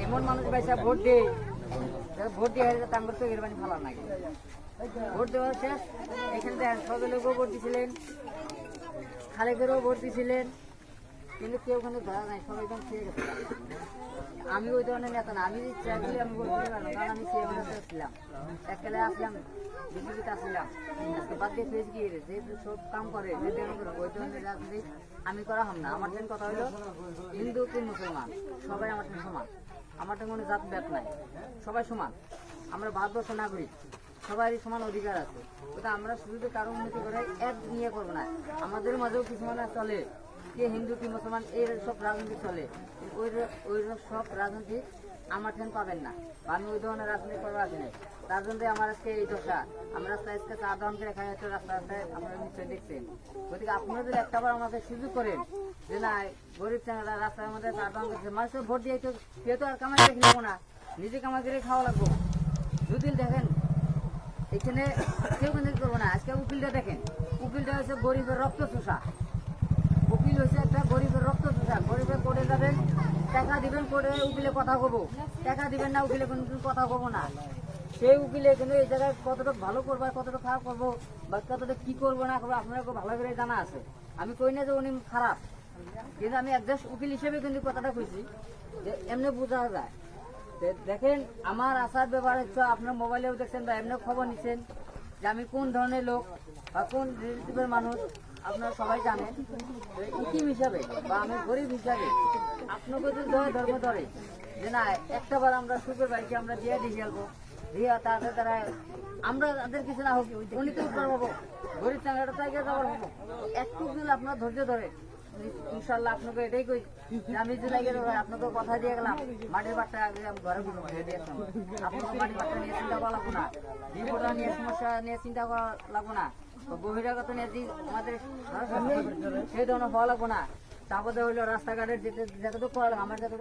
এমন মানুষ পয়সা ভোট দেয়, ভোট দিয়ে তাঙ্গর তো এর বানি ভালো লাগে। ভোট দেওয়ার শেষ এখানে দেখেন সব লোকও ভোট দিয়েছিলেন, খালেকেরও ভোট দিয়েছিলেন, কিন্তু কেউ কিন্তু ধরা নাই, সবাই এখন খেয়ে গেছে। আমি ওই ধরনের নেতা না, আমি চাইলে আমি ভোট দিতে পারবো, কারণ আমি সেই অবস্থায় ছিলাম, এককালে আসলাম, বিজেপিতে আসলাম, আজকে বাদ দিয়ে ফেস গিয়ে যেহেতু সব কাম করে ওই ধরনের রাজনীতি আমি করা হম না। আমার ট্রেন কথা হলো হিন্দু কি মুসলমান সবাই আমার ট্রেন সমান, আমার ট্রেন কোনো জাত ব্যাপ নাই, সবাই সমান। আমরা ভারতবর্ষের নাগরিক, সবারই সমান অধিকার আছে। ওটা আমরা শুধু কারো উন্নতি করে এক নিয়ে করবো না, আমাদের মাঝেও কিছু মানে চলে কে হিন্দু কি মুসলমান এই সব রাজনীতি চলে, ওই সব রাজনীতি আমার ট্রেন পাবেন না, বা আমি ওই ধরনের রাজনীতি করবো আসি নাই। তার জন্য আমার আজকে এই দশা। আমরা রাস্তায় আজকে 4 দাম করে এখানে একটা রাস্তা রাস্তায় আপনারা নিশ্চয়ই দেখছেন। গতিকে আপনারা যদি একটাবার আমাকে সুযোগ করেন যে না গরিব চ্যাংরা রাস্তার মধ্যে 4 দাম করছে, মানুষের ভোট দিয়ে তো কেউ তো আর কামাই রেখে নেবো না, নিজে কামাই করে খাওয়া লাগবো। যদি দেখেন এখানে কেউ কিন্তু করবো না। আজকে উকিলটা দেখেন, উকিলটা হচ্ছে গরিবের রক্ত চোষা, উকিল হচ্ছে একটা গরিবের রক্ত চোষা। গরিবের কোর্টে যাবেন, টাকা দিবেন, কোর্টে উকিলে কথা কবো, টাকা দিবেন না উকিলে কিন্তু কথা কবো না। সেই উকিলে কিন্তু এই জায়গায় কতটা ভালো করবো আর কতটা খারাপ করবো বা কতটা কি করবো না করবো আপনার ভালো করে জানা আছে। আমি কই না যে উনি খারাপ, কিন্তু আমি একজন উকিল হিসেবে কিন্তু কথাটা কইছি যে এমনি বোঝা যায়। দেখেন আমার আসার ব্যাপারে তো আপনার মোবাইলেও দেখছেন বা এমনি খবর নিচ্ছেন যে আমি কোন ধরনের লোক বা কোন রিলেটিভের মানুষ আপনারা সবাই জানেন। ইকিম হিসাবে বা আমি গরিব হিসাবে আপনাকে যদি ধর্ম ধরে যে না একটাবার আমরা সুখের বাড়িকে আমরা দিয়ে দিয়ে খেলবো, দিয়ে তাদের দ্বারা আমরা তাদের কিছু না হোক উনি তো উত্তর হবো, গরিব চাঙ্গাটা তো এগিয়ে যাওয়ার হবো। একটু যদি আপনার ধৈর্য ধরে ইনশাল্লাহ আপনাকে এটাই কই আমি যদি লাগে আপনাকে কথা দিয়ে গেলাম মাটির বাট্টা ঘরে দিয়ে আসলাম, আপনাকে মাটির বাট্টা নিয়ে চিন্তা করা লাগবো না, জীবনটা নিয়ে সমস্যা নিয়ে চিন্তা করা লাগবো না, বহিরাগত নিয়ে আমাদের সেই ধরনের হওয়া লাগবো না। তারপরে হইলো রাস্তাঘাটের যেতে যতটুকু করা আমার যতটুকু